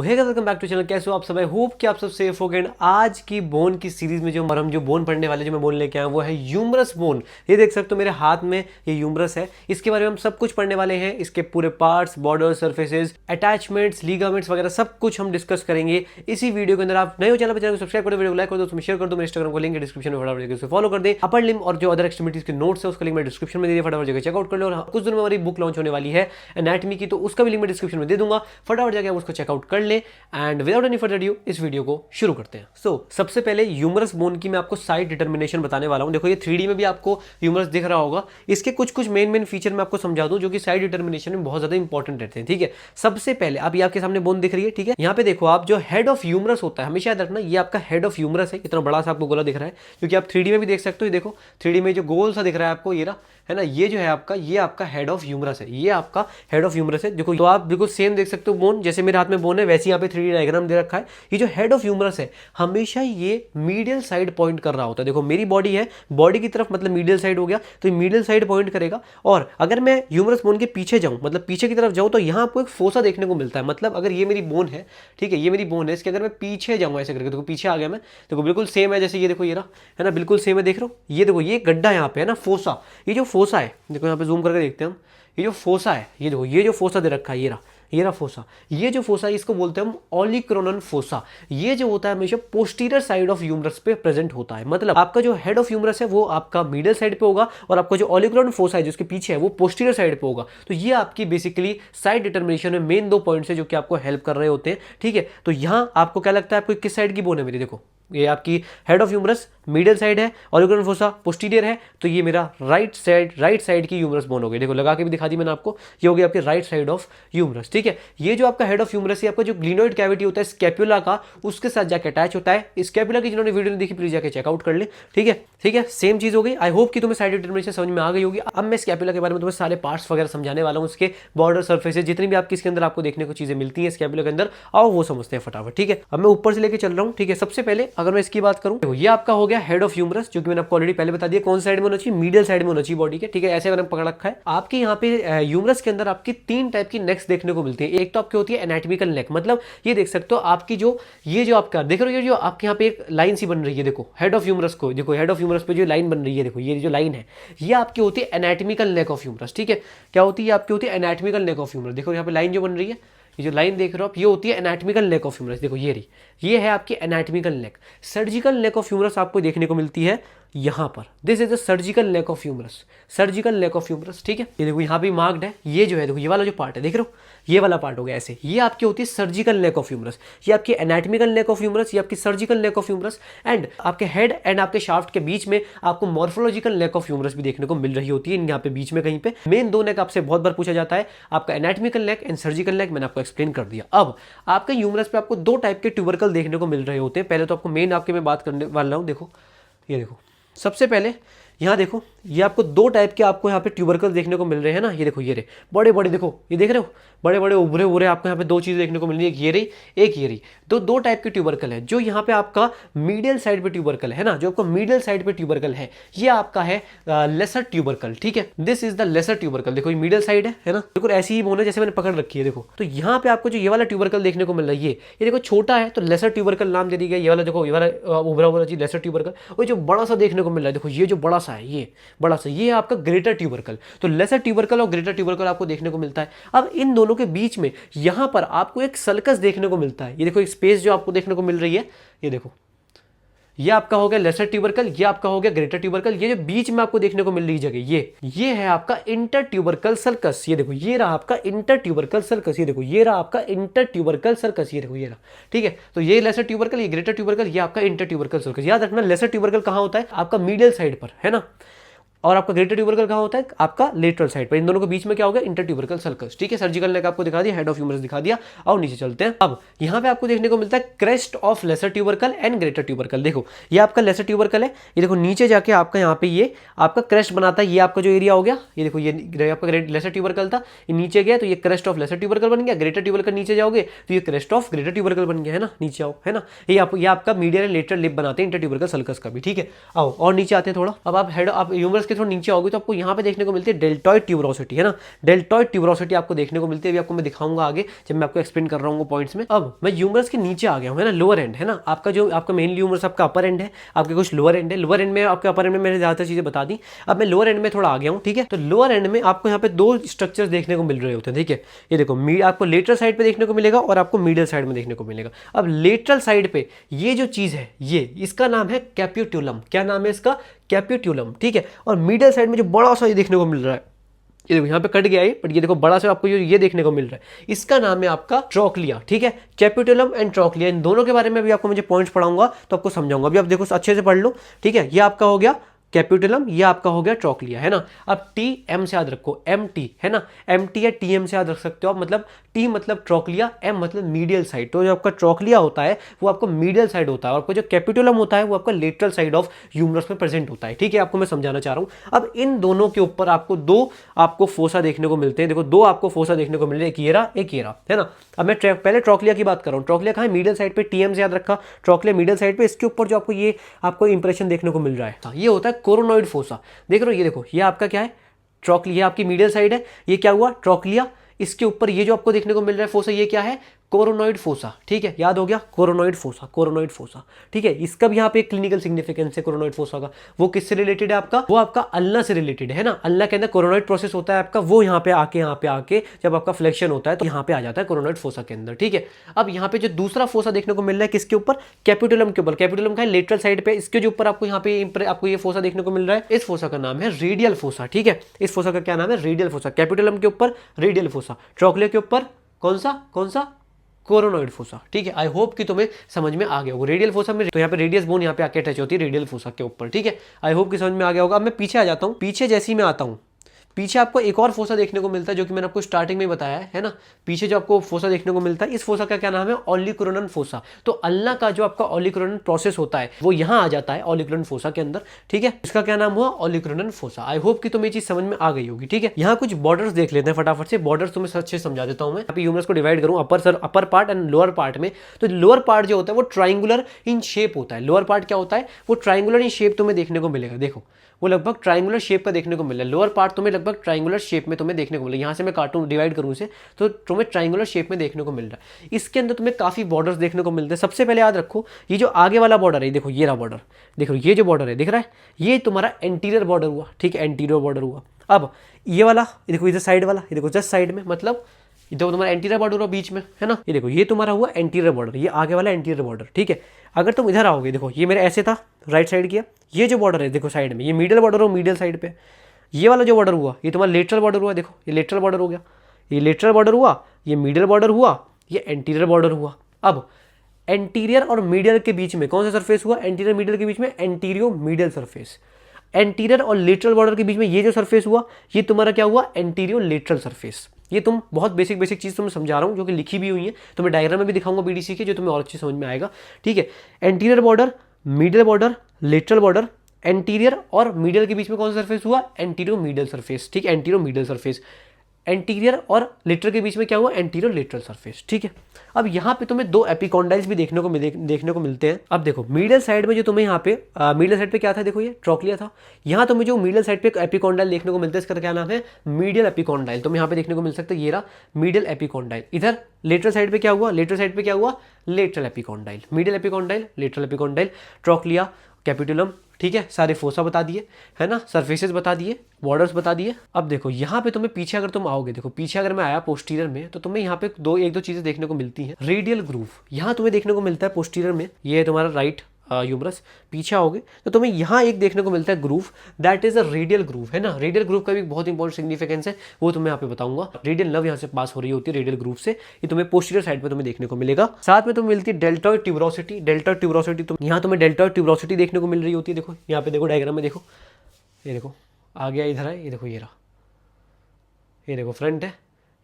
Hey guys, welcome back to channel. कैसे हो आप सब? आई होप कि आप सब सेफ हो गए। आज की बोन की सीरीज में हम जो बोन पढ़ने वाले, जो मैं बोन लेके आया वो है ह्यूमरस बोन। ये देख सकते हो मेरे हाथ में, ये ह्यूमरस है। इसके बारे में हम सब कुछ पढ़ने वाले हैं। इसके पूरे parts, border, surfaces, attachments, ligaments वगैरह सब कुछ हम डिस्कस करेंगे इसी वीडियो के अंदर। आप नए हो चैनल पर, चैनल को सब्सक्राइब कर दो, वीडियो को लाइक कर दो, शेयर कर दो। मेरे इंस्टाग्राम को लिंक है डिस्क्रिप्शन में, फटाफट जगह फॉलो कर दे। अपर लिम और जो अदर एक्सट्रीमिटीज के नोट्स है उसका लिंक मैं डिस्क्रिप्शन में दे दिया, फटाफट जगह चेकआउट कर लो। और कुछ दिनों में हमारी बुक लॉन्च होने वाली है एनाटॉमी की, तो उसका भी लिंक मैं डिस्क्रिप्शन में दे दूंगा, फटाफट जाकर उसको चेकआउट कर ले। And without any further due इस वीडियो को शुरू करते हैं। सबसे पहले ह्यूमरस बोन की मैं आपको साइड डिटर्मिनेशन बताने वाला हूं। देखो ये 3D में भी आपको ह्यूमरस दिख रहा होगा। इसके कुछ मेन फीचर मैं आपको समझा दूं जो कि साइड डिटर्मिनेशन में बहुत ज्यादा इंपॉर्टेंट रहते हैं। ठीक है, सबसे पहले अब ये आपके सामने बोन दिख रही है। ठीक है, यहाँ पे देखो आप, जो हेड ऑफ ह्यूमरस होता है, हमेशा याद रखना ये आपका हेड ऑफ ह्यूमरस है। इतना बड़ा सा आपको गोला दिख रहा है, क्योंकि आप 3D में भी देख सकते हो। देखो 3D में जो गोल सा दिख रहा है आपको, ये रहा है ना, ये जो है आपका, ये आपका हेड ऑफ ह्यूमरस है। ये आपका हेड ऑफ ह्यूमरस है। देखो तो आप बिल्कुल सेम देख सकते हो बोन, जैसे मेरे हाथ में बोन है वैसे यहाँ पे 3D डायग्राम दे रखा है। ये जो हेड ऑफ ह्यूमरस है हमेशा ये मीडियल साइड पॉइंट कर रहा होता है। देखो मेरी बॉडी है, बॉडी की तरफ मतलब मीडियल साइड हो गया, तो ये मीडियल साइड पॉइंट करेगा। और अगर मैं ह्यूमरस बोन के पीछे जाऊं, मतलब पीछे की तरफ जाऊं, तो यहाँ आपको एक फोसा देखने को मिलता है। मतलब अगर ये मेरी बोन है, ठीक है, ये मेरी बोन है, इसके अगर मैं पीछे जाऊँ ऐसे करके, देखो पीछे आ गया मैं, देखो बिल्कुल सेम है जैसे ये देखो, ये रहा है ना, बिल्कुल सेम है। देख रहे हो ये देखो, ये गड्ढा यहाँ पे है ना, फोसा। ये जो फोसा है, देखो यहाँ पे जूम करके देखते हैं हम, ये जो फोसा है, ये देखो, ये जो फोसा दे रखा है, ये रहा फोसा। ये जो फोसा है इसको बोलते हैं हम ओलिक्रोनन फोसा। ये जो होता है हमेशा पोस्टीरियर साइड ऑफ ह्यूमरस पे प्रेजेंट होता है। मतलब आपका जो हेड ऑफ ह्यूमरस है वो आपका मिडिल साइड पे होगा, और आपका जो ओलिक्रोनन फोसा है जो उसके पीछे है वो पोस्टीरियर साइड पे होगा। तो ये आपकी बेसिकली साइड डिटर्मिनेशन में मेन 2 पॉइंट्स है जो कि आपको हेल्प कर रहे होते हैं। ठीक है, तो यहां आपको क्या लगता है, आपको किस साइड की बोन है मेरी? देखो ये आपकी head of humerus middle side है, ओलिक्रोनन फोसा पोस्टीरियर है, तो ये मेरा राइट साइड की ह्यूमरस बोन हो गई। देखो लगा के भी दिखा दी मैंने आपको, ये हो गई आपकी राइट साइड ऑफ ह्यूमरस। ठीक है, ये जो आपका हेड ऑफ ह्यूमरस है, आपका जो ग्लिनोइड कैविटी होता है स्कैपुला का, उसके साथ जाके अटैच होता है। स्कैपुला की जिन्होंने वीडियो देखी प्लीज जाके चेकआउट कर ले। ठीक है, सेम चीज हो गई। आई होप कि तुम्हें साइड डिटर्मिनेशन समझ में आ गई होगी। अब मैं स्कैपुला के बारे में तुम्हें सारे पार्ट्स वगैरह समझाने वाला हूँ, उसके बॉर्डर, सर्फेसेस, जितनी भी आपकी इसके अंदर आपको देखने को चीजें मिलती है स्कैपुला के अंदर, आओ वो समझते हैं फटाफट। ठीक है, अब मैं ऊपर से लेके चल रहा हूँ। ठीक है, सबसे पहले अगर मैं इसकी बात करूं, देखो ये आपका हो गया हेड ऑफ ह्यूमरस, जो कि मैंने आपको ऑलरेडी पहले बता दिया कौन साइड में होना चाहिए, मीडियल साइड में होना चाहिए बॉडी के। ठीक है, ऐसे मैंने पकड़ रखा है। आपके यहाँ पे ह्यूमरस के अंदर आपकी 3 टाइप की नेक्स देखने को मिलती है। एक तो आपकी होती है एनाटॉमिकल नेक, मतलब ये देख सकते हो आपकी जो, ये जो आपका देख रहे हो, ये जो आपके यहाँ पे एक लाइन सी बन रही है, देखो हेड ऑफ ह्यूमरस को, देखो हेड ऑफ ह्यूमरस पे जो लाइन बन रही है, देखो ये जो लाइन है ये आपकी होती है एनाटॉमिकल नेक ऑफ ह्यूमरस। ठीक है, क्या होती है? आपकी होती है एनाटॉमिकल नेक ऑफ ह्यूमरस। देखो यहाँ पे लाइन जो बन रही है, ये जो लाइन देख रहे हो आप, ये होती है एनाटॉमिकल नेक ऑफ ह्यूमरस। देखो ये रही, ये है आपकी anatomical neck. Surgical neck of humerus आपको देखने को मिलती है यहां पर। This is the surgical neck of humerus, surgical neck of humerus. ठीक है, ये देखो यहाँ पे मार्क्ड है, ये जो है देखो, ये वाला जो पार्ट है देख रहे हो, ये वाला पार्ट हो गया ऐसे, ये आपकी होती है सर्जिकल नेक ऑफ ह्यूमरस। ये आपकी एनाटॉमिकल नेक ऑफ ह्यूमरस, ये आपकी surgical neck of humerus. And आपके हेड एंड आपके शाफ्ट के बीच में आपको मॉर्फोलॉजिकल नेक ऑफ ह्यूमरस भी देखने को मिल रही होती है। यहाँ पे बीच में कहीं पे मेन 2 नेक आपसे बहुत बार पूछा जाता है, आपका anatomical neck and surgical neck, मैंने आपको एक्सप्लेन कर दिया। अब आपके ह्यूमरस पे आपको 2 टाइप के ट्यूबरकल देखने को मिल रहे होते हैं। पहले तो आपको मेन आपके मैं बात करने वाला हूं। देखो ये देखो, सबसे पहले यहाँ देखो, ये आपको 2 टाइप के आपको यहाँ पे ट्यूबरकल देखने को मिल रहे हैं ना। ये देखो, ये रहे बड़े बड़े, देखो ये देख रहे हो, बड़े बड़े उभरे उभरे आपको यहाँ पे 2 चीज़ देखने को मिल रही है, एक ये रही, एक ये रही। तो 2 टाइप के ट्यूबरकल है। जो यहाँ पे आपका मीडियल साइड पे ट्यूबरकल है ना, जो आपको मीडियल साइड पे ट्यूबरकल है, ये आपका है लेसर ट्यूबरकल। ठीक है, this is the lesser tubercle. देखो ये मीडियल साइड है ना, बिल्कुल ऐसी ही बोन है जैसे मैंने पकड़ रखी है। देखो तो यहाँ पे आपको जो ये वाला ट्यूबरकल देखने को मिल रहा है, ये देखो छोटा है तो लेसर ट्यूबरकल नाम दे दी गया। ये वाला देखो, ये वाला उभरा उभरा चीज लेसर ट्यूबरकल। और जो बड़ा सा देखने को मिल रहा है, देखो ये जो बड़ा सा है, ये बड़ा सा, ये है आपका ग्रेटर ट्यूबरकल। तो लेसर ट्यूबरकल और ग्रेटर ट्यूबरकल आपको देखने को मिलता है। अब इन दोनों के बीच में यहां पर आपको एक सल्कस देखने को मिलता है। ये देखो एक स्पेस जो आपको देखने को मिल रही है, ये देखो, ये आपका हो गया लेसर ट्यूबरकल, ये आपका हो गया ग्रेटर ट्यूबरकल। ये जो बीच में आपको देखने को मिल रही जगह, ये है आपका इंटर ट्यूबरकल सल्कस। ये देखो, ये रहा आपका इंटर ट्यूबरकल सल्कस। ये देखो, ये रहा आपका इंटर ट्यूबरकल सल्कस। ये देखो, ये रहा। ठीक है, तो ये लेसर ट्यूबरकल, ये ग्रेटर ट्यूबरकल, ये आपका इंटर ट्यूबरकल सल्कस। याद रखना लेसर ट्यूबरकल कहां होता है? आपका मीडियल साइड पर, है ना, और आपका ग्रेटर ट्यूबरकल कहां होता है? आपका लेटरल साइड पर। इन दोनों के बीच में क्या हो गया? Inter tubercle sulcus. ठीक है, सर्जिकल नेक आपको दिखा दिया, हेड ऑफ ह्यूमरस दिखा दिया। और नीचे चलते हैं। अब यहां पे आपको देखने को मिलता है crest of lesser tubercle and greater tubercle. देखो ये आपका लेसर ट्यूबरकल है, ये देखो नीचे जाके आपका यहाँ पे ये आपका क्रेस्ट बनाता है। ये आपका जो एरिया हो गया, ये देखो, ये आपका लेसर ट्यूबरकल था, ये नीचे गया तो ये क्रेस्ट ऑफ लेसर ट्यूबरकल बन गया। ग्रेटर ट्यूबरकल नीचे जाओगे तो ये क्रेस्ट ऑफ ग्रेटर ट्यूबरकल बन गया, है ना, नीचे आओ, है ना। ये आपका मीडियल एंड लेटरल लिप बनाते हैं इंटर ट्यूबरकल सल्कस का भी। ठीक है, आओ और नीचे आते हैं थोड़ा। अब आप हेड, आप ह्यूमरस के थोड़ा नीचे आओगे तो आपको यहाँ पे देखने को मिलती है डेल्टॉइड ट्यूबरोसिटी, है ना, डेल्टॉइड ट्यूबरोसिटी आपको देखने को मिलती है। अभी आपको मैं दिखाऊंगा आगे जब मैं आपको एक्सप्लेन कर रहा हूँ पॉइंट्स में। अब मैं ह्यूमरस के नीचे आ गया हूँ, है ना, लोअर एंड, है ना, आपका जो आपका मेनली ह्यूमरस आपका अपर एंड है, आपके कुछ लोअर एंड है। लोअर एंड में आपके अपर एंड में मैंने ज़्यादातर चीज़ें बता दी। अब मैं लोअर एंड में थोड़ा आ गया हूँ, ठीक है। तो लोअर एंड में आपको यहाँ पे दो स्ट्रक्चर्स देखने को मिल रहे होते हैं, ठीक है। ये देखो आपको लेटरल साइड पे देखने को मिलेगा और आपको मीडियल साइड में देखने को मिलेगा। अब लेटरल साइड पे ये जो चीज़ है ये इसका नाम है कैप्यूट्यूलम। क्या नाम है इसका? कैप्यूट्यूलम, ठीक है। और मीडियल साइड में जो बड़ा सा ये देखने को मिल रहा है, ये देखो यहाँ पे कट गया है, बट ये देखो बड़ा सा आपको ये देखने को मिल रहा है, इसका नाम है आपका ट्रोक्लिया, ठीक है। कैप्यूट्यूलम एंड ट्रोक्लिया, इन दोनों के बारे में भी आपको मुझे पॉइंट्स पढ़ाऊंगा तो आपको समझाऊंगा। अभी आप देखो अच्छे से पढ़ लो, ठीक है। ये आपका हो गया कैप्यूटलम, ये आपका हो गया ट्रोक्लिया, है ना। अब टी एम से याद रखो, एम टी, है ना, एम टी या टी एम से याद रख सकते हो आप। मतलब टी मतलब ट्रोक्लिया, एम मतलब मीडियल साइड। तो जो आपका ट्रोक्लिया होता है वो आपको मीडियल साइड होता है, और आपका जो कैप्यूटलम होता है वो आपका लेटरल साइड ऑफ ह्यूमरस में प्रेजेंट होता है, ठीक है। आपको मैं समझाना चाह रहा हूँ। अब इन दोनों के ऊपर आपको दो आपको फोसा देखने को मिलते हैं। देखो दो आपको फोसा देखने को मिल रहे हैं, एक ये रहा, है ना। अब मैं पहले ट्रोक्लिया की बात कर रहा हूँ। ट्रोक्लिया कहाँ है? मीडियल साइड पे, टीएम से याद रखा, ट्रोक्लिया मीडियल साइड पे। इसके ऊपर जो आपको इंप्रेशन देखने को मिल रहा है ये होता है कोरोनॉइड फोसा। देख रहे हो, ये देखो ये आपका क्या है? ट्रोक्लिया, आपकी मीडियल साइड है, ये क्या हुआ? ट्रोक्लिया। इसके ऊपर ये जो आपको देखने को मिल रहा है फोसा, ये क्या है? कोरोनॉइड फोसा, ठीक है। याद हो गया, कोरोनॉइड फोसा, कोरोनॉइड फोसा, ठीक है। इसका भी यहाँ पे क्लिनिकल सिग्निफिकेंस है कोरोनॉइड फोसा का। वो किससे रिलेटेड है आपका? वो आपका अल्ना से रिलेटेड है ना। अल्ना के अंदर कोरोनॉइड प्रोसेस होता है आपका, वो यहाँ पे आके जब आपका फ्लेक्शन होता है तो यहाँ पे आ जाता है कोरोनॉइड फोसा के अंदर, ठीक है। अब यहाँ पे जो दूसरा फोसा देखने को मिल रहा है किसके ऊपर? कैप्यूटलम के ऊपर। कैप्यूटलम का है लेटरल साइड पे, इसके जो ऊपर आपको यहाँ पे आपको ये फोसा देखने को मिल रहा है, इस फोसा का नाम है रेडियल फोसा, ठीक है। इस फोसा का क्या नाम है? Radial fossa. कैप्यूटलम के ऊपर रेडियल फोसा, ट्रोक्लिया के ऊपर कौन सा? कोरोनॉइड फोसा, ठीक है। आई होप कि तुम्हें समझ में आ गया होगा। रेडियल फोसा में तो यहाँ पे रेडियस बोन यहाँ पे आके टच होती है रेडियल फोसा के ऊपर, ठीक है। आई होप कि समझ में आ गया होगा। अब मैं पीछे आ जाता हूँ। पीछे जैसे ही मैं आता हूँ, पीछे आपको एक और फोसा देखने को मिलता है जो कि मैंने आपको स्टार्टिंग में बताया है ना। पीछे जो आपको फोसा देखने को मिलता है, इस फोसा का क्या नाम है? ओलिकुरनन फोसा। तो अल्ना का जो आपका ओलिकुरनन प्रोसेस होता है वो यहाँ आ जाता है ओलिकुरनन फोसा के अंदर, ठीक है। इसका क्या नाम हुआ? ओलिकुरनन फोसा। आई होप कि तुम्हें ये चीज समझ में आ गई होगी, ठीक है। यहाँ कुछ बॉर्डर्स देख लेते हैं फटाफट से। बॉर्डर्स तुम्हें अच्छे से समझा देता हूँ मैं। अभी ह्यूमरस को डिवाइड करूँ upper part and lower part में। तो लोअर पार्ट जो होता है वो ट्राइंगुलर इन शेप होता है। लोअर पार्ट क्या होता है? वो ट्राइंगुलर इन शेप तुम्हें देखने को मिलेगा। देखो वो लगभग ट्राइंगुलर शेप का देखने को मिल रहा है। लोअर पार्ट तुम्हें लगभग ट्राइंगुलर शेप में तुम्हें देखने को मिलेगा। यहाँ से मैं काटूं, डिवाइड करूँ इसे, तो तुम्हें ट्राइंगुलर शेप में देखने को मिल रहा है। इसके अंदर तुम्हें काफ़ी बॉर्डर्स देखने को मिलते हैं। सबसे पहले याद रखो, ये जो आगे वाला बॉर्डर है, देखो ये रहा बॉर्डर, देखो ये जो बॉर्डर है दिख रहा है, ये तुम्हारा एंटीरियर बॉर्डर हुआ, ठीक है, एंटीरियर बॉर्डर हुआ। अब ये वाला देखो, इधर साइड वाला, ये देखो जस्ट साइड में, मतलब ये देखो तुम्हारा एंटीरियर बॉर्डर हुआ बीच में, है ना। ये देखो ये तुम्हारा हुआ एंटीरियर बॉर्डर, ये आगे वाला एंटीरियर बॉर्डर, ठीक है। अगर तुम इधर आओगे, देखो ये मेरा ऐसे था राइट साइड किया, ये जो बॉर्डर है देखो साइड में, ये मीडियल बॉर्डर हो, मीडियल साइड पे। ये वाला जो बॉर्डर हुआ ये तुम्हारा लेटरल बॉर्डर हुआ। देखो ये लेटरल बॉर्डर हो गया, ये लेटरल बॉर्डर हुआ, ये मीडियल बॉर्डर हुआ, ये एंटीरियर बॉर्डर हुआ। अब एंटीरियर और मीडियल के बीच में कौन सा सरफेस हुआ? एंटीरियर मीडियल के बीच में एंटीरियो मीडियल सरफेस। एंटीरियर और लेटरल बॉर्डर के बीच में ये जो सरफेस हुआ ये तुम्हारा क्या हुआ? एंटीरियो लेटरल सरफेस। ये तुम बहुत बेसिक चीज़ तुम्हें समझा रहा हूँ जो कि लिखी भी हुई है, तो मैं डायग्राम में भी दिखाऊंगा बीडीसी के, जो तुम्हें और अच्छी समझ में आएगा, ठीक है। Anterior border, medial border, lateral border, anterior और मीडियल के बीच में कौन सा सरफेस हुआ? एंटीरियो मीडियल सरफेस, ठीक है, एंटीरियो मीडियल सरफेस। एंटीरियर और लेटरल के बीच में क्या हुआ? एंटीरियर लेटरल सरफेस, ठीक है। अब यहाँ पे तुम्हें दो एपिकॉन्डाइल्स भी देखने को मिलते हैं। अब देखो मीडियल साइड में जो तुम्हें यहाँ पे मीडियल साइड पे क्या था? देखो ये ट्रोक्लिया था। यहाँ तुम्हें जो मीडियल साइड पे एपिकॉन्डाइल देखने को मिलता है, इसका क्या नाम है? Medial epicondyle. तुम्हें यहाँ पे देखने को मिल सकता है, ये रहा मीडियल एपिकॉन्डाइल। इधर लेटरल साइड पे क्या हुआ? लेटरल साइड पे क्या हुआ? Lateral epicondyle. Medial epicondyle, lateral epicondyle, trochlea, capitulum, ठीक है। सारे फोसा बता दिए, है ना, सरफेसेस बता दिए, बॉर्डर्स बता दिए। अब देखो यहाँ पे तुम्हें पीछे अगर तुम आओगे, देखो पीछे अगर मैं आया पोस्टीरियर में, तो तुम्हें यहाँ पे एक दो चीजें देखने को मिलती हैं। रेडियल ग्रूव यहाँ तुम्हें देखने को मिलता है पोस्टीरियर में, ये है तुम्हारा राइट ह्यूमरस। पीछे आओगे तो तुम्हें यहाँ एक देखने को मिलता है groove, that is a radial groove, है ना। रेडियल ग्रूव का भी बहुत इंपॉर्टेंट सिग्निफिकेंस है, वो तुम्हें यहाँ पे बताऊंगा। रेडियल नर्व यहाँ से पास हो रही होती है रेडियल ग्रूव से, ये तुम्हें पोस्टीरियर साइड पे तुम्हें देखने को मिलेगा। साथ में तुम्हें मिलती है डेल्टॉइड ट्यूबरोसिटी। डेल्टॉइड ट्यूबरोसिटी यहाँ तुम्हें डेल्टॉइड ट्यूबरोसिटी देखने को मिल रही होती है। देखो यहाँ पे देखो डायग्राम में, देखो ये देखो आ गया, इधर है, ये देखो ये रहा, ये देखो फ्रंट है,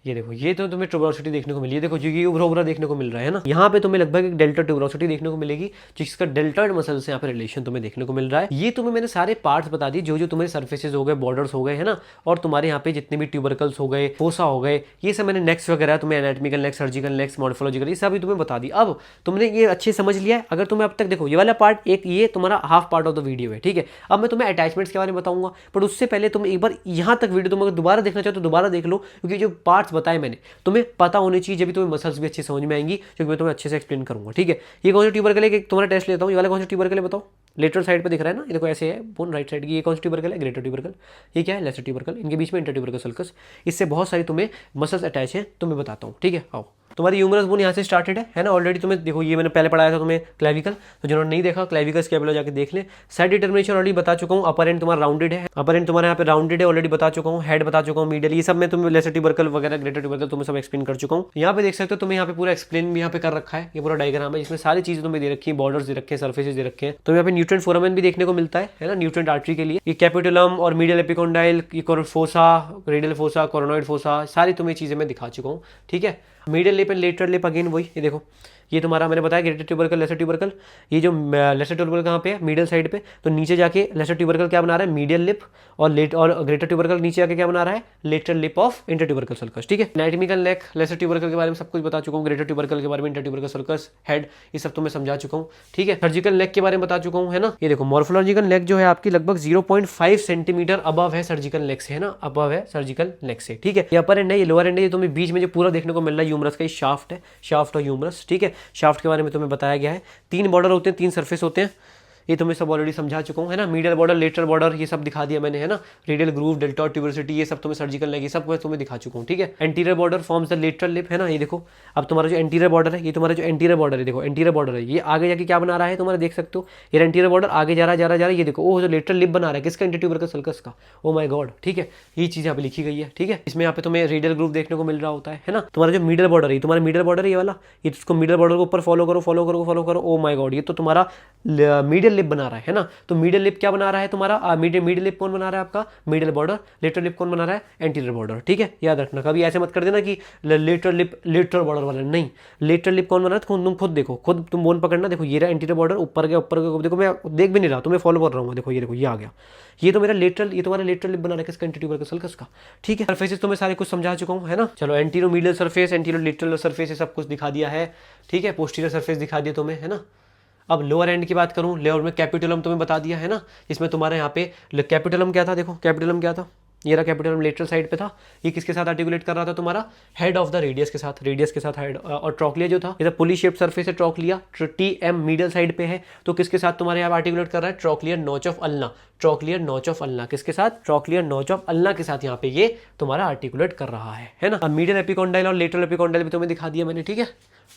ये देखो, ये तो तुम्हें ट्यूबरोसिटी देखने को मिली है, देखो जो ये उभरा उभरा देखने को मिल रहा है ना, यहाँ पे तुम्हें लगभग एक डेल्टा ट्यूबरोसिटी देखने को मिलेगी, जिसका डेल्टॉइड मसल से यहाँ पे रिलेशन तुम्हें देखने को मिल रहा है। ये तुम्हें मैंने सारे पार्ट्स बता दिए, जो जो तुम्हारे सर्फेसेज हो गए, बॉर्डर्स हो गए, है ना, और तुम्हारे यहाँ पे जितने भी ट्यूबरकल्स हो गए, फोसा हो गए, ये सब मैंने नेक्स्ट वगैरह तुम्हें anatomical next, surgical next, morphological, ये सभी तुम्हें बता दी। अब तुमने ये अच्छे समझ लिया है। अगर तुम्हें अब तक, देखो ये वाला पार्ट एक, ये तुम्हारा half part of the video है, ठीक है। अब मैं तुम्हें अटैचमेंट्स के बारे में बताऊंगा, बट उससे पहले तुम एक बार यहाँ तक वीडियो तुम अगर दोबारा देखना चाहो तो दोबारा देख लो, क्योंकि जो पार्ट्स बताए मैंने तुम्हें पता होनी चाहिए, जब भी तुम्हें मसल्स भी अच्छे समझ में आएंगी, क्योंकि मैं तुम्हें अच्छे से एक्सप्लेन करूंगा, ठीक है। ये कौन सा ट्यूबरकल है, तुम्हारा टेस्ट लेता हूँ, ये वाला कौन सा ट्यूबरकल है बताओ, लेटरल साइड पे दिख रहा है ना, ये देखो ऐसे है बोन राइट साइड की, ये कौन सा ट्यूबरकल है, ग्रेटर ट्यूबरकल, ये क्या है, लेसर ट्यूबरकल, इनके बीच में इंटर ट्यूबरकल सल्कस, इससे बहुत सारी तुम्हें मसल्स अटैच हैं, तुम्हें बताता हूँ, ठीक है। आओ, तुम्हारी ह्यूमरस बोन यहाँ से स्टार्टेड है ना, ऑलरेडी तुम्हें देखो, ये मैंने पहले पढ़ाया था तुम्हें क्लेविकल, तो जिन्होंने नहीं देखा क्लेविकल स्कैपुला जाके देख ले। साइड डिटर्मिनेशन ऑलरेडी बता चुका हूँ, अपर एंड तुम्हारा राउंडेड है, अपर एंड तुम्हारे यहाँ पे राउंडेड है, ऑलरेडी बता चुका हूँ, हेड बता चुका हूँ, मिडल, ये सब मैं तुम्हें लेसर ट्यूबरकल वगैरह, ग्रेटर ट्यूबरकल तुम्हें सब एक्सप्लेन कर चुका हूँ। यहाँ पे देख सकते हो तुम्हें, यहाँ पे पूरा एक्सप्लेन भी यहाँ पे कर रखा है, ये पूरा डायग्राम है, इसमें सारी चीजें तुम्हें दे रखी है, बॉर्डर्स दे रखे हैं, सर्फेसेस दे रखे हैं, तो यहाँ पे न्यूट्रेंट फोरामेन भी देखने को मिलता है ना, न्यूट्रेंट आर्टरी के लिए, ये कैपिटुलम और medial epicondyle, fossa, radial fossa, coronoid fossa, सारी तुम्हें चीजें मैं दिखा चुका हूँ, ठीक है। Medial lip and lateral lip again वही, ये देखो, ये तुम्हारा मैंने बताया ग्रेटर ट्यूबरकल, लेसर ट्यूबरकल, ये जो लेसर ट्यूबरकल कहाँ पे है, मिडिल साइड पे, तो नीचे जाके लेसर ट्यूबरकल क्या बना रहा है, मीडियल लिप, और ग्रेटर ट्यूबरकल नीचे जाके क्या बना रहा है, lateral lip of inter tubercle sulcus, ठीक है। एनाटॉमिकल नेक, लेसर ट्यूबरकल के बारे में सब कुछ बता चुका हूँ, ग्रेटर ट्यूबरकल के बारे में, इंटर ट्यूबरकल सल्कस, हेड, ये सब तो मैं समझा चुका हूँ, ठीक है। सर्जिकल नेक के बारे में बता चुका हूँ, है ना। ये देखो, मॉर्फोलॉजिकल नेक जो है आपकी लगभग 0.5 सेंटीमीटर अबव है सर्जिकल नेक से, है ना, अबव है सर्जिकल नेक से, ठीक है। ये अपर एंड है, ये लोअर एंड है, ये तुम्हें बीच में जो पूरा देखने को मिल रहा है ह्यूमरस का, ये शाफ्ट है, शाफ्ट और ह्यूमरस, ठीक है। शाफ्ट के बारे में तुम्हें बताया गया है, 3 बॉर्डर होते हैं, 3 सरफेस होते हैं, ये तो मैं सब ऑलरेडी समझा चुका हूँ, है ना। मीडियल बॉर्डर, लेटरल बॉर्डर, ये सब दिखा दिया मैंने, है ना। रेडियल ग्रूव, डेल्टॉइड ट्यूबरोसिटी, ये सब तुम्हें सर्जिकल नेक, ये सब मैं तुम्हें दिखा चुका हूँ, ठीक है। Anterior border forms the lateral lip, है ना, ये देखो। अब तुम्हारा जो एंटीरियर बॉर्डर है, ये तुम्हारा जो एंटीरियर बॉर्डर है, देखो एंटीरियर बॉर्डर है, ये आगे जाके क्या बना रहा है तुम्हारा, देख सकते हो, ये एंटीरियर बॉर्डर आगे जा रहा है, ये देखो, ओ जो लेटरल लिप बना रहा है, किसका, इंटर ट्यूबरकल सल्कस का, ओ माय गॉड, ठीक है। ये चीज़ यहाँ पे लिखी गई है, ठीक है। इसमें यहाँ पे तुम्हें रेडियल ग्रूव देखने को मिल रहा होता है ना। तुम्हारा जो मिडिल बॉर्डर है, तुम्हारा मिडिल बॉर्डर है ये वाला, ये इसको मिडिल बॉर्डर को ऊपर फॉलो करो, ओ माय गॉड, ये तो तुम्हारा मीडियल लिप बना रहा है ना। तो मीडियल लिप क्या बना रहा है तुम्हारा, मीडियल लिप कौन बना रहा है आपका, मिडिल बॉर्डर। लेटरल लिप कौन बना रहा है, एंटीरियर बॉर्डर, ठीक है। याद रखना, कभी ऐसे मत कर देना कि लेटरल लिप लेटरल बॉर्डर वाला, नहीं, लेटरल लिप कौन बना रहा है, तुम खुद देखो, खुद तुम बोन पकड़ना, देखो ये रहा एंटीरियर बॉर्डर, ऊपर गया, देखो मैं देख भी नहीं रहा, तुम्हें फॉलो कर रहा हूँ, देखो ये आ गया, ये तो मेरा लेटरल, ये तुम्हारा लेटरल लिप बना रहा है किसका, इंटर ट्यूबरकल सल्कस का, ठीक है। सरफेसेस तो मैं सारे कुछ समझा चुका हूँ, है ना। चलो, anterior medial surface, anterior lateral surface, ये सब कुछ दिखा दिया है, ठीक है। पोस्टीरियर सरफेस दिखा दिया तुम्हें, है ना। अब लोअर एंड की बात करूं, लोअर में कैपिटुलम तुम्हें बता दिया, है ना। इसमें तुम्हारे यहाँ पे कैपिटुलम क्या था, देखो कैपिटुलम क्या था, ये रहा कैपिटुलम, लेटरल साइड पे था, ये किसके साथ आर्टिकुलेट कर रहा था तुम्हारा, हेड ऑफ द रेडियस के साथ हेड, और ट्रॉक्लिया जो था, ये पुली शेप सरफेस है ट्रॉक्लिया, टी-एम मिडिल साइड पे है, तो किसके साथ तुम्हारे यहाँ आर्टिकुलेट कर रहा है, trochlear notch of ulna, trochlear notch of ulna, किसके साथ, ट्रॉक्लियर नॉच ऑफ अल्ना के साथ यहाँ पे ये तुम्हारा आर्टिकुलेट कर रहा है ना। अब मीडियल एपिकोंडाइल और लेटरल एपिकोंडाइल भी तुम्हें दिखा दिया मैंने, ठीक है।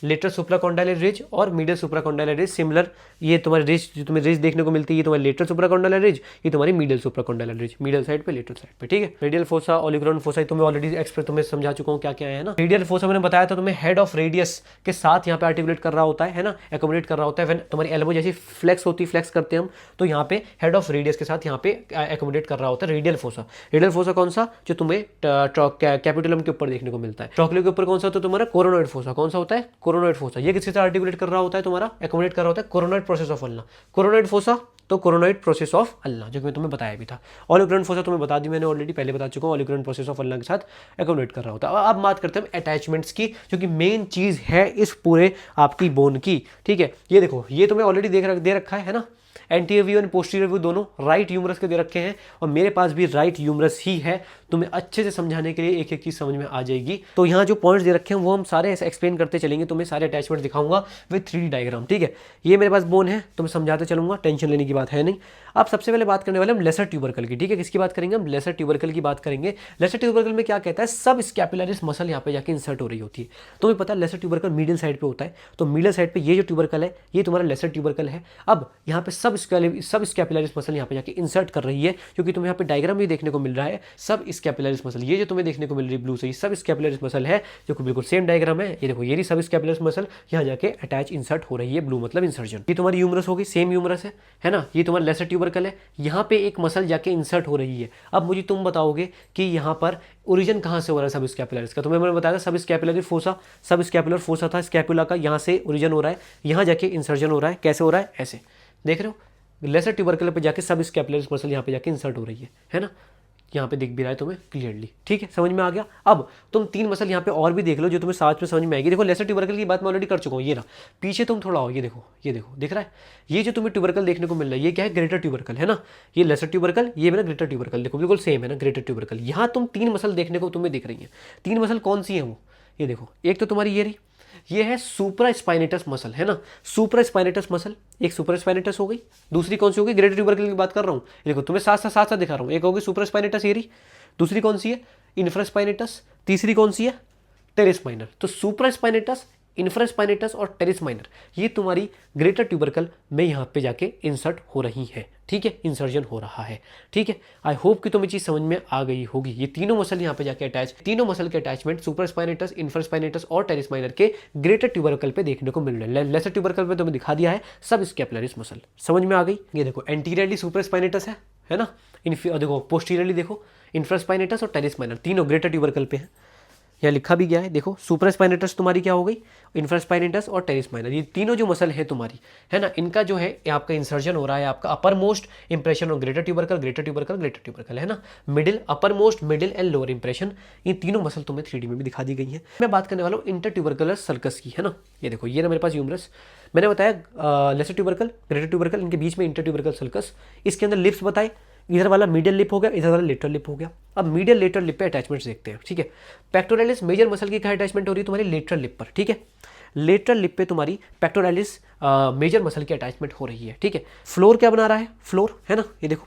लेटरल सुप्राकॉन्डाइलर रिज और मीडियल सुप्राकॉन्डाइलर रिज सिमिलर, ये तुम्हारी रिज जो तुम्हें रिज देखने को मिलती है, ये तुम्हारी लेटरल सुप्राकॉन्डाइलर रिज, ये तुम्हारी medial supracondylar ridge, medial side पे, लेटरल साइड पे, ठीक है। रेडियल फोसा, ओलिगोन फोसा, तुम्हें ऑलरेडी एक्सप्रेस तुम्हें समझा चुका हूँ क्या क्या है ना। रेडियल फोसा मैंने बताया था तुम्हें, हेड ऑफ रेडियस के साथ यहाँ पे आर्टिकुलेट कर रहा होता है ना, एकोमोडेट कर रहा होता है। तुम्हारी एल्बो जैसी फ्लेक्स होती है, फ्लेक्स करते हैं हम, तो यहाँ पे हेड ऑफ रेडियस के साथ यहाँ पे एकोमोडेट कर रहा होता है रेडियल फोसा। रेडियल फोसा कौन सा, जो तुम्हें कैपिटुलम के ऊपर देखने को मिलता है। ट्रॉक्लिया के ऊपर कौन सा होता है तुम्हारा, कोरोनॉइड फोसा, कौन सा होता है, कोरोनॉइड फोसा। ये किसके साथ आर्टिकुलेट कर रहा होता है तुम्हारा, एकोमोडेट कर रहा होता है coronoid process of ulna, coronoid fossa तो कोरोनॉइड प्रोसेस ऑफ अल्ना, जो कि मैं तुम्हें बताया भी था। ओलिगोन फोसा तुम्हें बता दी मैंने ऑलरेडी, पहले बता चुका हूँ, ओलिगोन प्रोसेस ऑफ अल्ना के साथ एकोमोडेट कर रहा होता है। अब बात करते हैं अटैचमेंट्स की, जो कि मेन चीज है इस पूरे आपकी बोन की, ठीक है। ये देखो, ये तुम्हें ऑलरेडी दे रखा है ना, एंटीरियर व्यू और पोस्टीरियर व्यू दोनों राइट ह्यूमरस के दे रखे हैं, और मेरे पास भी राइट ह्यूमरस ही है। तुम्हें अच्छे से समझाने के लिए एक एक चीज समझ में आ जाएगी। तो यहाँ जो पॉइंट्स दे रखे हैं वो हम सारे ऐसे एक्सप्लेन करते चलेंगे, तुम्हें सारे अटैचमेंट दिखाऊंगा विद 3D डायग्राम, ठीक है। ये मेरे पास बोन है, तुम्हें समझाते चलूंगा, टेंशन लेने की बात है नहीं। अब सबसे पहले बात करने वाले हम लेसर ट्यूबरकल की, ठीक है। किसकी बात करेंगे हम, लेसर ट्यूबरकल की बात करेंगे। लेसर ट्यूबरकल में क्या कहता है, सब स्कैपुलरिस मसल यहाँ पे जाके इंसर्ट हो रही होती है। तुम्हें पता है लेसर ट्यूबरकल मिडिल साइड पे होता है, तो मिडिल साइड पे ये जो ट्यूबरकल है ये तुम्हारा लेसर ट्यूबरकल है। अब यहाँ पे सब स्कैपुलरिस मसल यहाँ पे जाके इंसर्ट कर रही है, क्योंकि तुम्हें यहाँ पे डायग्राम भी देखने को मिल रहा है, सब स्कैपुलरिस मसल, ये जो तुम्हें देखने को मिल रही है ब्लू से, ये सब स्कैपुलरिस मसल है, जो कि बिल्कुल सेम डायग्राम है। ये देखो ये सब स्कैपुलरिस मसल यहाँ जाके अटैच इंसर्ट हो रही है, ब्लू मतलब इंसर्जन। ये तुम्हारी ह्यूमरस होगी, सेम ह्यूमरस है ना। ये तुम्हारा लेसर ट्यूबरकल है, यहाँ पे एक मसल जाके इंसर्ट हो रही है। अब मुझे तुम बताओगे कि यहाँ पर ओरिजिन कहाँ से हो रहा है सब स्कैपुलरिस का। तुम्हें मैंने बताया सब स्कैपुलर फोसा, सब स्कैपुलर फोसा था स्कैपुला का, यहाँ से ओरिजिन हो रहा है, यहाँ जाके इंसर्जन हो रहा है। कैसे हो रहा है? ऐसे देख रहे हो, लेसर ट्यूबरकल पे जाके सब स्कैपुलरिस मसल यहाँ पे जाके इंसर्ट हो रही है ना। यहाँ पे दिख भी रहा है तुम्हें क्लियरली, ठीक है, समझ में आ गया। अब तुम 3 मसल यहाँ पे और भी देख लो जो तुम्हें साथ में समझ में आएगी। देखो लेसर ट्यूबरकल की बात मैं ऑलरेडी कर चुका हूँ, ये रहा। पीछे तुम थोड़ा आओ, ये देखो, ये देखो, दिख रहा है ये जो तुम्हें ट्यूबरकल देखने को मिल रहा है, ये क्या है? ग्रेटर ट्यूबरकल है ना। ये लेसर ट्यूबरकल, ये मेरा ग्रेटर ट्यूबरकल, देखो बिल्कुल सेम है ना, ग्रेटर ट्यूबरकल। यहाँ तुम 3 मसल देखने को तुम्हें दिख रही है। 3 मसल कौन सी है वो? ये देखो, एक तो तुम्हारी ये रही, ये है सुप्रा स्पाइनेटस मसल, है ना। सुप्रा स्पाइनेटस मसल, एक सुप्रा स्पाइनेटस हो गई। दूसरी कौन सी होगी? ग्रेटर ट्यूबरकल की बात कर रहा हूँ। देखो तुम्हें साथ साथ दिखा रहा हूँ। एक होगी सुप्रा स्पाइनेटस, ये रही। दूसरी कौन सी है? इन्फ्रास्पाइनेटस। तीसरी कौन सी है? Teres minor. तो सुप्रा स्पाइनेटस, इन्फ्रास्पाइनेटस और टेरेस माइनर, ये तुम्हारी ग्रेटर ट्यूबरकल में यहाँ पे जाके इंसर्ट हो रही है, ठीक है, इंसर्जन हो रहा है, ठीक है। आई होप कि तुम्हें चीज समझ में आ गई होगी। ये तीनों मसल यहाँ पे जाके अटैच, तीनों मसल के अटैचमेंट सुपर स्पाइनेटस, इन्फ्रास्पाइनेटस और टेरेस माइनर के ग्रेटर ट्यूबरकल पे देखने को मिल रहे हैं। लेसर ट्यूबरकल पे तुम्हें दिखा दिया है सब स्कैपुलरिस मसल, समझ में आ गई। ये देखो एंटीरियरली सुपर स्पाइनेटस है ना। देखो पोस्टीरियरली देखो इन्फ्रास्पाइनेटस और टेरेस माइनर, तीनों ग्रेटर ट्यूबरकल पे है। यहाँ लिखा भी गया है, देखो सुपर स्पाइनेटस तुम्हारी क्या हो गई, इन्फ्रास्पाइनेटस और टेरेस माइनर, ये तीनों जो मसल है तुम्हारी, है ना, इनका जो है आपका इंसर्जन हो रहा है आपका अपर मोस्ट इंप्रेशन और greater tubercle, greater tubercle, greater tubercle, है ना। Middle, upper most, middle and lower impression, ये तीनों मसल तुम्हें 3D में भी दिखा दी गई है। मैं बात करने वाला हूँ इंटर ट्यूबरकुलर सर्कस की, है ना। ये देखो ये ना मेरे पास ह्यूमरस, मैंने बताया लेसर ट्यूबरकल, ग्रेटर ट्यूबरकल, इनके बीच में इंटर ट्यूबरकल सर्कस। इसके अंदर लिप्स बताए, इधर वाला मीडियल लिप हो गया, इधर वाला लेटरल लिप हो गया। अब मीडियल लेटरल लिप पे अटैचमेंट्स देखते हैं, ठीक है। पेक्टोरालिस मेजर मसल की क्या अटैचमेंट हो रही है तुम्हारी? लेटरल लिप पर, ठीक है। लेटरल लिप पे तुम्हारी पेक्टोरालिस मेजर मसल की अटैचमेंट हो रही है, ठीक है। फ्लोर क्या बना रहा है? फ्लोर, है ना। ये देखो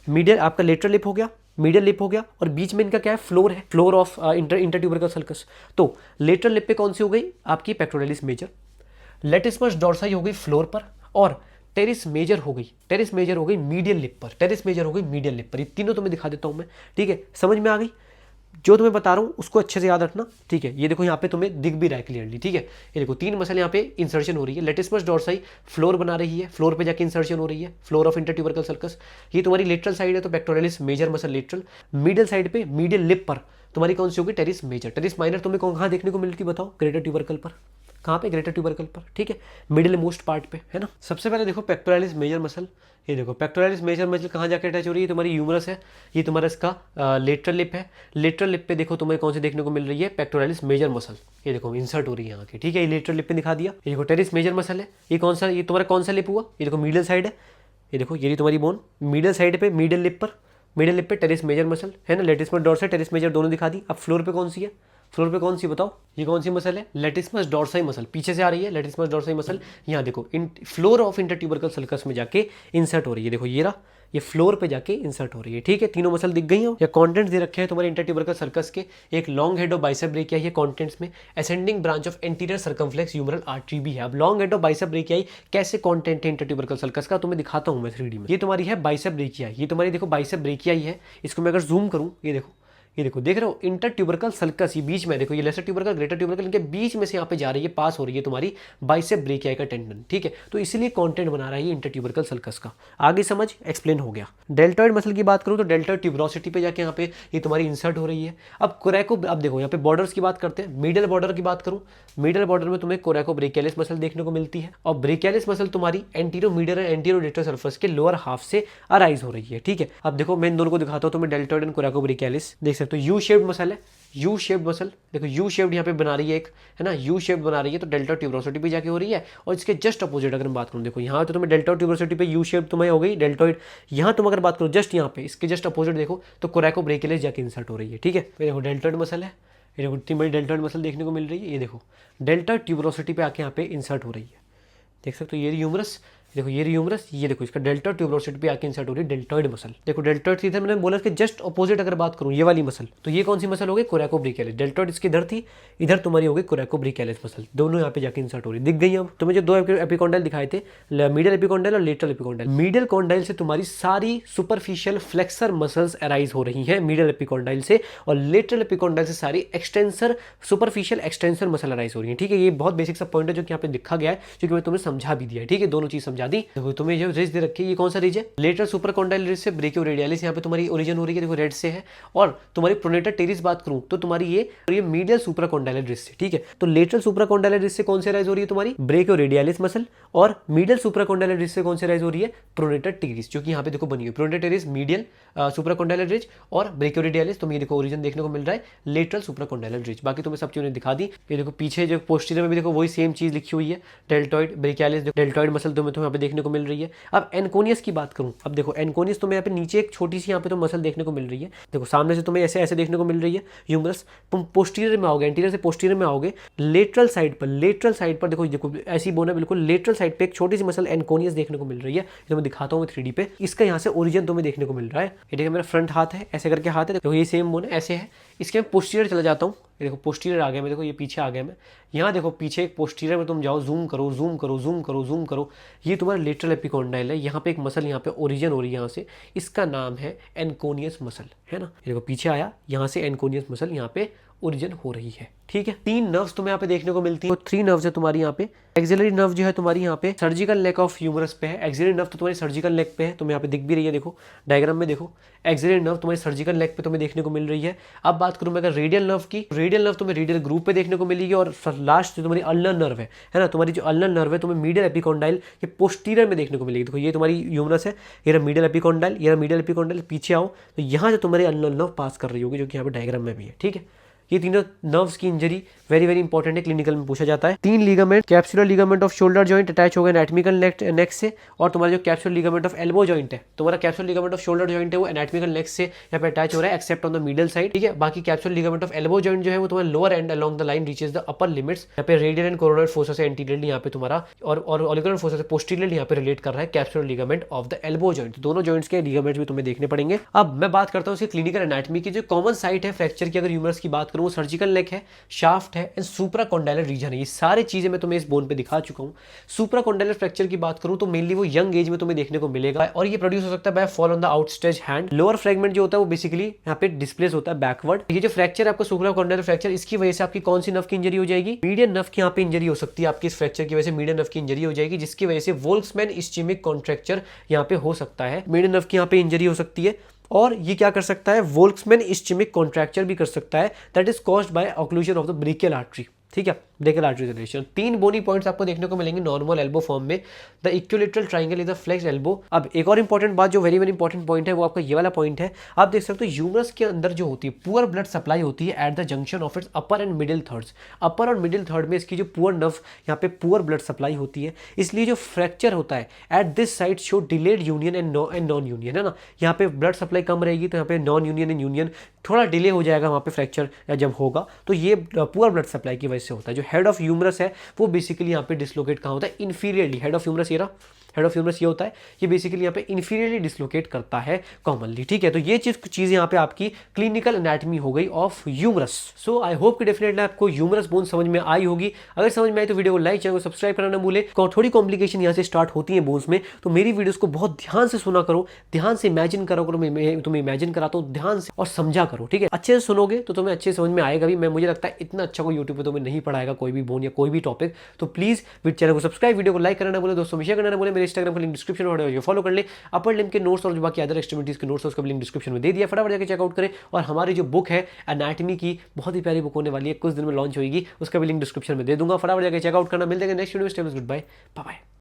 मीडियल आपका लेटरल लिप हो गया, मीडियल लिप हो गया, और बीच में इनका क्या है? फ्लोर है, floor of inter tubercle circus. तो लेटरल लिप पे कौन सी हो गई आपकी? Pectoralis major. लेटिस्मस डॉर्साई हो गई फ्लोर पर, और टेरिस मेजर हो गई, टेरिस मेजर हो गई मीडियल लिप पर, टेरिस मेजर हो गई मीडियल लिप पर। ये तीनों तुम्हें दिखा देता हूं मैं, ठीक है, समझ में आ गई। जो तुम्हें बता रहा हूँ उसको अच्छे से याद रखना, ठीक है। ये देखो यहाँ पे तुम्हें दिख भी रहा है क्लियरली, ठीक है। ये देखो 3 मसल यहाँ पे इंसर्शन हो रही है। लेटिस्मस डॉर्साई फ्लोर बना रही है, फ्लोर पे जाके इंसर्शन हो रही है, फ्लोर ऑफ इंटरट्यूबरकल सर्कस। ये तुम्हारी लेटरल साइड है, तो pectoralis major muscle lateral. Middle side पे मीडियल लिप पर तुम्हारी कौन सी होगी? Teres major. टेरिस माइनर तुम्हें कहाँ देखने को मिलती बताओ? ग्रेटर ट्यूबरकल पर। कहाँ पे? ग्रेटर ट्यूबरकल पर, ठीक है, मिडिल मोस्ट पार्ट पे, है ना। सबसे पहले देखो पेक्टोरालिस मेजर मसल, ये देखो पेक्टोरालिस मेजर मसल कहाँ जाके अटैच हो रही है? तुम्हारी ह्यूमरस है, ये तुम्हारा इसका लेटरल लिप है। लेटरल लिप पे देखो तुम्हें कौन सी देखने को मिल रही है? पेक्टोरालिस मेजर मसल, ये देखो इंसर्ट हो रही है यहाँ की, ठीक है। ये लेटरल लिप पे दिखा दिया। ये देखो टेरिस मेजर मसल है, ये कौन सा, ये तुम्हारा कौन सा लिप हुआ? ये देखो मिडिल साइड है, ये देखो ये तुम्हारी बोन मिडिल साइड पे, मिडिल लिप पर, मिडिल लिप पे टेरिस मेजर मसल, है ना। लेटिस्मस डॉर्साई, टेरिस मेजर दोनों दिखा दी। अब फ्लोर पे कौन सी है? फ्लोर पे कौन सी बताओ? ये कौन सी मसल है? लेटिस्मस डॉर्साई मसल, पीछे से आ रही है लेटिस्मस डॉर्साई मसल। यहाँ देखो फ्लोर ऑफ इंटरट्यूबरकल सर्कस में जाके इंसर्ट हो रही है। देखो ये रहा, ये फ्लोर पे जाके इंसर्ट हो रही है, ठीक है। तीनों मसल दिख गई हो। या कॉन्टेंट्स दे रखे हैं तुम्हारे इंटरट्यूबरकल सर्कस के। एक long head of bicep brachii है कॉन्टेंट्स में। Ascending branch of anterior circumflex humeral artery भी है। अब long head of bicep brachii कैसे कॉन्टेंट है इंटरट्यूबरकल सर्कस का, तुम्हें दिखाता हूँ मैं 3D में। ये तुम्हारी है बाइसेप ब्रेकियाई, ये तुम्हारी देखो बाइसेप ब्रेकियाई है। इसको मैं अगर जूम करूँ, ये देखो, ये देखो देख रहे हो इंटर ट्यूबरकल सर्कस, ये बीच में देखो, ये लेसर ट्यूबरकल, ग्रेटर ट्यूबरकल, इनके बीच में से यहाँ पे जा रही है, पास हो रही है तुम्हारी बाइसेप ब्रेकियाई का टेंडन, ठीक है। तो इसीलिए कंटेंट बना रहा है ये इंटर ट्यूबरकल सर्कस का। आगे समझ, एक्सप्लेन हो गया। डेल्टॉइड मसल की बात करूँ तो डेल्टॉइड ट्यूबरोसिटी पे जाके यहाँ पे ये तुम्हारी इंसर्ट हो रही है। अब कोरैको, अब देखो यहाँ पे बॉर्डर्स की बात करते हैं। मिडल बॉर्डर की बात करूँ, मिडल बॉर्डर में तुम्हें कोरैको ब्रेकियालिस मसल देखने को मिलती है, और ब्रेकियालिस मसल तुम्हारी antero medial and antero lateral surface के लोअर हाफ से अराइज हो रही है, ठीक है। अब देखो मैं इन दोनों को दिखाता हूँ तुम्हें, डेल्टॉइड एंड कोरैको ब्रेकियालिस देख सकते हो। यू शेप्ड मसल है, यू शेप्ड मसल, देखो यू शेप्ड यहाँ पे बना रही है एक, है ना, यू शेप्ड बना रही है, तो डेल्टा ट्यूबरोसिटी पे जाके हो रही है। और इसके जस्ट अपोजिट अगर मैं बात करूँ, देखो यहाँ तो तुम्हें डेल्टा ट्यूबरोसिटी पे यू शेप्ड तुम्हें हो गई डेल्टॉइड। यहाँ तुम अगर बात करो जस्ट यहाँ पे इसके जस्ट अपोजिट देखो तो कोरैको ब्रेकियालिस जाके इंसर्ट हो रही है, ठीक है। देखो डेल्टॉइड मसल है, ये देखो इतनी बड़ी डेल्टॉइड मसल देखने को मिल रही है। ये देखो डेल्टा ट्यूबरोसिटी पे आके यहाँ पे इंसर्ट हो रही है, देख सकते हो। ये ह्यूमरस, देखो ये ह्यूमरस, ये देखो इसका डेल्टॉइड ट्यूबुलर सीट पे आके इंसर्ट हो रही है डेल्टॉइड मसल। देखो डेल्टॉइड सीधे मैंने बोला कि जस्ट ऑपोजिट अगर बात करूं ये वाली मसल, तो ये कौन सी मसल हो गई, कोरेकोब्रिकेलिस। डेल्टॉइड इसकी इधर थी, इधर तुम्हारी हो गई कोरेकोब्रिकेलिस मसल, दोनों यहाँ पे जाके इंसर्ट हो रही दिख गई। अब तुम्हें जो दो एपिकॉन्डाइल दिखाए थे, मीडियल एपिकॉन्डाइल और लेटरल एपिकॉन्डाइल, मीडियल कॉन्डाइल से तुम्हारी सारी सुपरफिशियल फ्लेक्सर मसल्स अराइज हो रही हैं मीडियल एपिकॉन्डाइल से, और लेटरल एपिकॉन्डाइल से सारी extensor superficial extensor muscle arise हो रही है। ठीक है, ये बहुत बेसिक सा पॉइंट है जो कि यहाँ पे लिखा गया है, जो कि मैं तुम्हें समझा भी दिया है। ठीक है, दोनों चीज समझा दी। देखो तुम्हें जो रिज दे रखी है, ये कौन सा रिज है, लेटरल सुपरकॉन्डाइल रिज से ब्रेकियोरेडियलिस यहाँ पे तुम्हारी ओरिजिन हो रही है, देखो रेड से है। और तुम्हारी प्रोनेटर टेरिस बात करूं तो तुम्हारी ये मीडियल सुपरकॉन्डाइल रिज से। ठीक है, तो लेटरल सुपरकॉन्डाइल रिज से कौन से राइज हो रही है, तुम्हारी ब्रेकियोरेडियलिस मसल, और मीडियल सुपरकॉन्डाइल रिज से कौन से राइज हो रही है, प्रोनेटर टेरिस, जो कि यहाँ पे देखो बनी हुई है। प्रोनेटर टेरिस मीडियल सुपरकॉन्डाइल रिज और ब्रेकियोरेडियलिस, तुम्हें देखो ओरिजिन देखने को मिल रहा है लेटरल सुपरकॉन्डाइल रिज। बाकी तुम्हें सब चीजें दिखा दी। ये देखो पीछे जो पोस्टीरियर में भी देखो वही सेम चीज लिखी हुई है, डेल्टॉइड ब्रेकियालिस, डेल्टॉइड मसल तुम्हें यहाँ पे देखने को मिल रही है। अब एनकोनियस की बात करूं, अब देखो एनकोनियस तुम्हें यहाँ पे नीचे एक छोटी सी यहाँ पे तो मसल देखने को मिल रही है। देखो सामने से तुम्हें ऐसे ऐसे देखने को मिल रही है ह्यूमरस, तुम पोस्टीरियर में आओगे, एंटीरियर से पोस्टीरियर में आओगे, लेटरल साइड पर देखो ऐसी बोन है बिल्कुल, लेटरल साइड पे एक छोटी सी मसल एनकोनियस देखने को मिल रही है, जो मैं दिखाता हूँ 3D पे। इसका यहाँ से ओरिजिन तुम्हें देखने को मिल रहा है। ये देखो मेरा फ्रंट हाथ है, ऐसे करके हाथ है, देखो ये सेम बोन है, ऐसे है। इसके मैं पोस्टीरियर चला जाता हूँ, ये देखो पोस्टीरियर आ गया मैं, देखो ये पीछे आ गया मैं। यहाँ देखो पीछे एक पोस्टीरियर में तुम जाओ, जूम करो जूम करो जूम करो जूम करो, ये तुम्हारा लेटरल एपिकॉन्डाइल है। यहाँ पे एक मसल यहाँ पे ओरिजिन हो रही है यहाँ से, इसका नाम है एनकोनियस मसल, है ना। ये देखो पीछे आया, यहाँ से एनकोनियस मसल यहाँ पे ओरिजिन हो रही है। ठीक है, 3 नर्व्स तुम्हें यहाँ पे देखने को मिलती है, 3 नर्व्स है तुम्हारी यहाँ पे। एक्सिलरी नर्व जो है तुम्हारी यहाँ पे सर्जिकल नेक ऑफ ह्यूमरस पे है, एक्सिलरी नर्व तो तुम्हारी सर्जिकल नेक पे है, तुम्हें यहाँ पे दिख भी रही है, देखो डायग्राम में देखो एक्सिलरी नर्व तुम्हारी सर्जिकल नेक पे तुम्हें देखने को मिल रही है। अब बात करूँ मैं अगर रेडियल नर्व की, रेडियल नर्व तुम्हें रेडियल ग्रुप पे देखने को मिलेगी, और लास्ट जो तुम्हारी अल्नर नर्व है ना, तुम्हारी जो अल्नर नर्व है तुम्हें मीडियल एपिकॉन्डाइल के पोस्टीरियर में देखने को मिलेगी। देखो ये तुम्हारी ह्यूमरस है, ये मीडियल एपिकॉन्डाइल, ये मीडियल एपिकॉन्डाइल, पीछे आओ तो यहाँ से तुम्हारी अल्नर नर्व पास कर रही होगी, जो कि यहाँ पे डायग्राम में भी है। ठीक है, ये तीनों नर्व्स की इंजरी वेरी वेरी इंपॉर्टेंट है, क्लिनिकल में पूछा जाता है। 3 ligament, capsular ligament off shoulder joint attach हो गए एनाटॉमिकल नेक से, और तुम्हारा जो capsular ligament of elbow joint है, तुम्हारा capsular ligament off shoulder joint है वो एनाटॉमिकल नेक से यहाँ पे अटैच हो रहा है, except on the middle side. ठीक है, बाकी capsular ligament of elbow joint जो है वो तुम्हारा lower and along the line reaches the upper limits, यहाँ पे रेडियल एंड कोरोनल फोसा से एंटीरियरली यहाँ पे तुम्हारा, और ऑलिकुलर फोसा से पोस्टीरियरली यहाँ पे रिलेट कर रहा है capsular ligament of the elbow joint. दोनों जॉइंट्स के लिगामेंट्स भी तुम्हें देखने पड़ेंगे। अब मैं बात करता हूँ इसकी क्लिनिकल एनाटॉमी की। जो कॉमन साइट है फ्रैक्चर की अगर ह्यूमरस की बात करूँ, वो सर्जिकल नेक है, शाफ्ट है एंड सुप्राकॉन्डाइलर रीजन है। ये सारी चीजें मैं तुम्हें इस बोन पे दिखा चुका हूं। सुप्राकॉन्डाइलर फ्रैक्चर की बात करूं तो मेनली वो यंग एज में तुम्हें देखने को मिलेगा, और ये प्रोड्यूस हो सकता है by fall on the outstretch hand. Lower fragment जो होता है वो बेसिकली यहाँ पे डिस्प्लेस होता है बैकवर्ड। ये जो फ्रैक्चर है आपका सुप्राकॉन्डाइलर फ्रैक्चर, इसकी वजह से आपकी कौन सी नर्व की इंजरी हो जाएगी, मीडियन नर्व की यहाँ पे इंजरी हो सकती है आपकी। इस फ्रैक्चर की वजह से मीडियन नर्व की इंजरी हो जाएगी, जिसकी वजह से वोल्क्समैन इस्चेमिक कॉन्ट्रैक्चर यहाँ पे हो सकता है। मीडियन नर्व की यहाँ पे इंजरी हो सकती है, और ये क्या कर सकता है, वोल्क्समैन इस्चेमिक कॉन्ट्रैक्चर भी कर सकता है, that is caused by occlusion of the brachial artery. ठीक है, ब्रेकियल आर्टरी रिलेशन। 3 बोनी पॉइंट्स आपको देखने को मिलेंगे नॉर्मल एल्बो फॉर्म में। The equilateral triangle is the flexed elbow. अब एक और इंपॉर्टेंट बात जो वेरी वेरी इंपॉर्टेंट पॉइंट है वो आपका ये वाला पॉइंट है। आप देख सकते हो ह्यूमरस के अंदर जो होती है पुअर ब्लड सप्लाई होती है at the junction of its upper and middle thirds. Upper और मिडिल थर्ड में इसकी जो पुअर नर्व यहाँ पे पुअर ब्लड सप्लाई होती है, इसलिए जो फ्रैक्चर होता है at this side show delayed union and non union, है ना। यहाँ पे ब्लड सप्लाई कम रहेगी तो यहाँ पे नॉन यूनियन एंड यूनियन थोड़ा डिले हो जाएगा वहाँ पे फ्रैक्चर जब होगा, तो ये पुअर ब्लड सप्लाई की वजह से होता है। जो हेड ऑफ ह्यूमरस है वो बेसिकली यहाँ पे डिसलोकेट कहाँ होता है, इन्फीरियरली। हेड ऑफ ह्यूमरस ये रहा, हेड ऑफ ह्यूमरस ये होता है, ये बेसिकली यहाँ पे इन्फीरियरली डिसलोकेट करता है कॉमनली। ठीक है, तो ये चीज यहाँ पे आपकी क्लिनिकल एनाटॉमी हो गई of humerus. So I hope कि डेफिनेटली आपको ह्यूमरस बोन समझ में आई होगी। अगर समझ में आई तो वीडियो को लाइक, चैनल को सब्सक्राइब करना ना भूले। थोड़ी कॉम्प्लिकेशन यहाँ से स्टार्ट होती है बोन्स में, तो मेरी वीडियोस को बहुत ध्यान से सुना करो, ध्यान से इमेजिन करो, मैं तुम्हें इमेजिन कराता हूँ ध्यान से, और समझा करो। ठीक है, अच्छे से सुनोगे तो तुम्हें अच्छे समझ में आएगा भी। मैं मुझे लगता है इतना अच्छा कोई यूट्यूब पे तुम्हें नहीं पढ़ाएगा कोई भी बोन या कोई भी टॉपिक। तो प्लीज चैनल को सब्सक्राइब, वीडियो को लाइक करना बोले, दोस्तों में शेयर करना बोले। मेरे इंस्टाग्राम का लिंक डिस्क्रिप्शन में फॉलो कर ले। अपर लिम्ब के नोट्स और जो बाकी अदर एक्सट्रीमिटीज के नोट्स उसका लिंक डिस्क्रिप्शन में दे दिया, फटाफट जाकर चेकआउट करें। और हमारी जो बुक है एनाटॉमी की, बहुत ही प्यारी बुक होने वाली है, कुछ दिन में लॉन्च होगी, उसका भी लिंक डिस्क्रिप्शन में दे दूंगा, फटाफट जाकर चेकआउट करना। मिलते हैं नेक्स्ट वीडियो में। Good bye, bye bye.